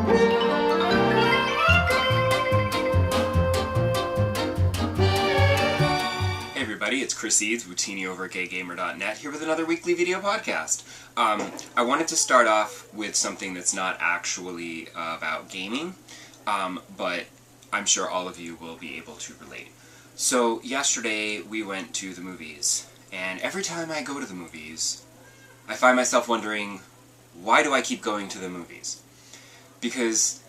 Hey everybody, it's Chris Eads, Wootini over at GayGamer.net, here with another weekly video podcast. I wanted to start off with something that's not actually about gaming, but I'm sure all of you will be able to relate. So yesterday we went to the movies, and every time I go to the movies, I find myself wondering, why do I keep going to the movies? Because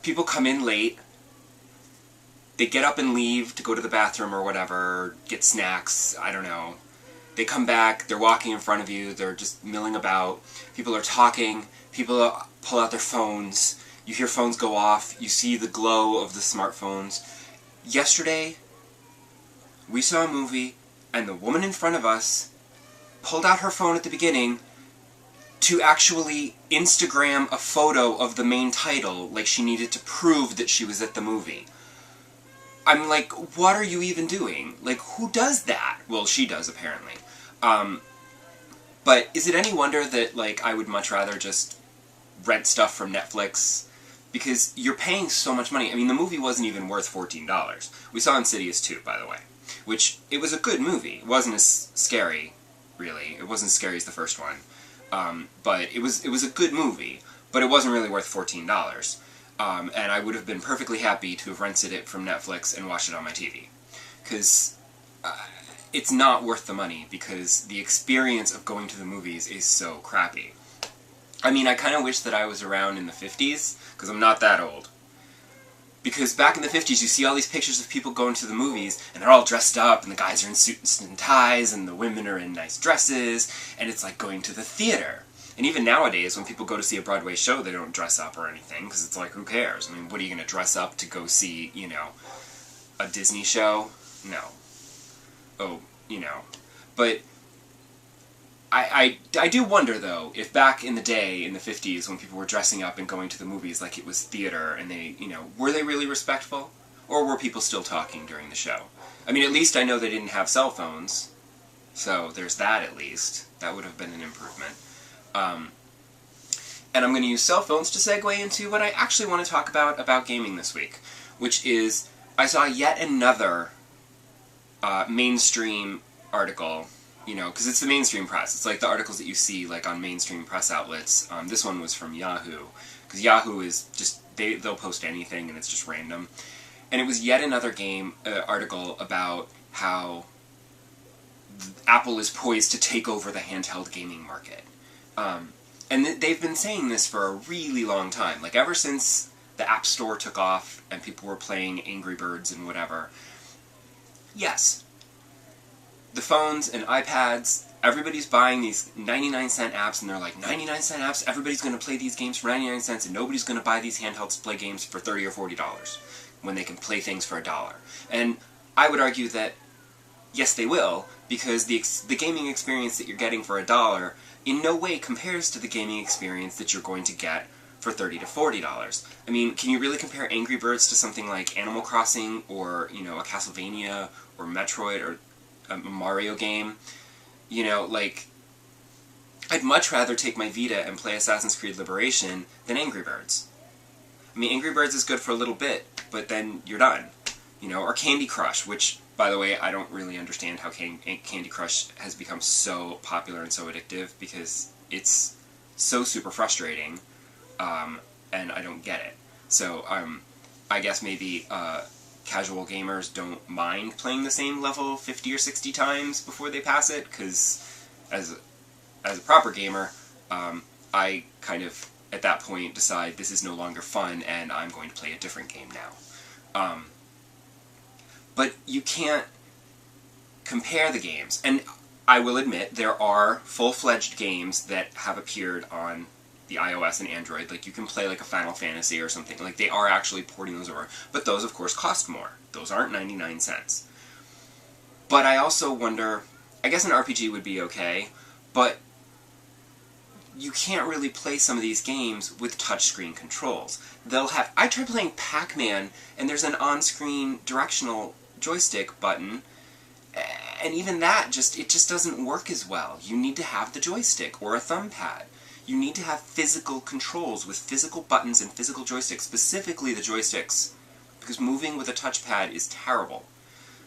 people come in late, they get up and leave to go to the bathroom or whatever, get snacks, I don't know. They come back, they're walking in front of you, they're just milling about, people are talking, people pull out their phones, you hear phones go off, you see the glow of the smartphones. Yesterday, we saw a movie, and the woman in front of us pulled out her phone at the beginning to actually Instagram a photo of the main title, like she needed to prove that she was at the movie. I'm like, what are you even doing? Like, who does that? Well, she does, apparently. But is it any wonder that, like, I would much rather just rent stuff from Netflix? Because you're paying so much money. I mean, the movie wasn't even worth $14. We saw Insidious 2, by the way. Which, it was a good movie. It wasn't as scary, really. It wasn't as scary as the first one. But it was a good movie. But it wasn't really worth $14. And I would have been perfectly happy to have rented it from Netflix and watched it on my TV. Because it's not worth the money, because the experience of going to the movies is so crappy. I mean, I kind of wish that I was around in the 50s, because I'm not that old. Because back in the 50s, you see all these pictures of people going to the movies, and they're all dressed up, and the guys are in suits and ties, and the women are in nice dresses, and it's like going to the theater. And even nowadays, when people go to see a Broadway show, they don't dress up or anything, because it's like, who cares? I mean, what are you going to dress up to go see, you know, a Disney show? No. Oh, you know. But I do wonder, though, if back in the day, in the 50s, when people were dressing up and going to the movies like it was theater, and they, you know, were they really respectful? Or were people still talking during the show? I mean, at least I know they didn't have cell phones, so there's that at least. That would have been an improvement. And I'm going to use cell phones to segue into what I actually want to talk about gaming this week, which is, I saw yet another mainstream article, you know, because it's the mainstream press. It's like the articles that you see like on mainstream press outlets. This one was from Yahoo, because Yahoo is just, they'll post anything and it's just random. And it was yet another article about how Apple is poised to take over the handheld gaming market. And they've been saying this for a really long time, like ever since the App Store took off and people were playing Angry Birds and whatever. Yes, the phones and iPads, everybody's buying these 99-cent apps, and they're like, 99-cent apps, everybody's going to play these games for 99 cents, and nobody's going to buy these handhelds to play games for $30 or $40, when they can play things for $1. And I would argue that, yes, they will, because the gaming experience that you're getting for $1 in no way compares to the gaming experience that you're going to get for $30 to $40. I mean, can you really compare Angry Birds to something like Animal Crossing, or, you know, a Castlevania, or Metroid, or a Mario game? You know, like, I'd much rather take my Vita and play Assassin's Creed Liberation than Angry Birds. I mean, Angry Birds is good for a little bit, but then you're done. You know, or Candy Crush, which, by the way, I don't really understand how Candy Crush has become so popular and so addictive, because it's so super frustrating, and I don't get it. So, I guess maybe casual gamers don't mind playing the same level 50 or 60 times before they pass it, because as a proper gamer, I kind of, at that point, decide this is no longer fun, and I'm going to play a different game now. But you can't compare the games. And I will admit, there are full-fledged games that have appeared on the iOS and Android. Like, you can play like a Final Fantasy or something. Like, they are actually porting those over. But those, of course, cost more. Those aren't 99 cents. But I also wonder, I guess an RPG would be okay, but you can't really play some of these games with touchscreen controls. I tried playing Pac-Man, and there's an on-screen directional joystick button, and even that, it just doesn't work as well. You need to have the joystick or a thumb pad. You need to have physical controls with physical buttons and physical joysticks, specifically the joysticks, because moving with a touchpad is terrible.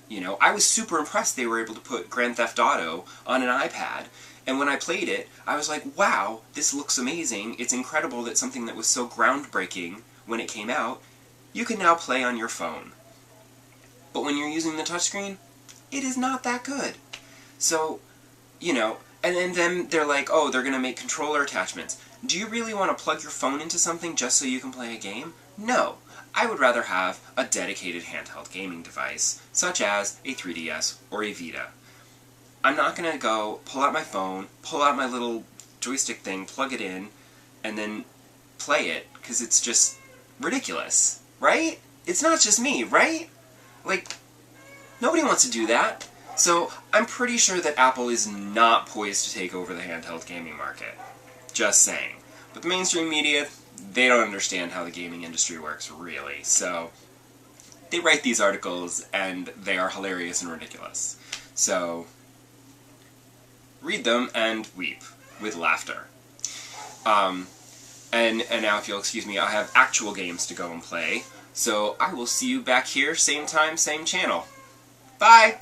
You know, I was super impressed they were able to put Grand Theft Auto on an iPad, and when I played it, I was like, wow, this looks amazing. It's incredible that something that was so groundbreaking when it came out, you can now play on your phone. But when you're using the touchscreen, it is not that good. So, you know, and then they're like, oh, they're going to make controller attachments. Do you really want to plug your phone into something just so you can play a game? No. I would rather have a dedicated handheld gaming device, such as a 3DS or a Vita. I'm not going to go pull out my phone, pull out my little joystick thing, plug it in, and then play it, because it's just ridiculous, right? It's not just me, right? Like, nobody wants to do that. So, I'm pretty sure that Apple is not poised to take over the handheld gaming market. Just saying. But the mainstream media, they don't understand how the gaming industry works, really. So, they write these articles, and they are hilarious and ridiculous. So, read them and weep with laughter. And now, if you'll excuse me, I have actual games to go and play. So, I will see you back here, same time, same channel. Bye!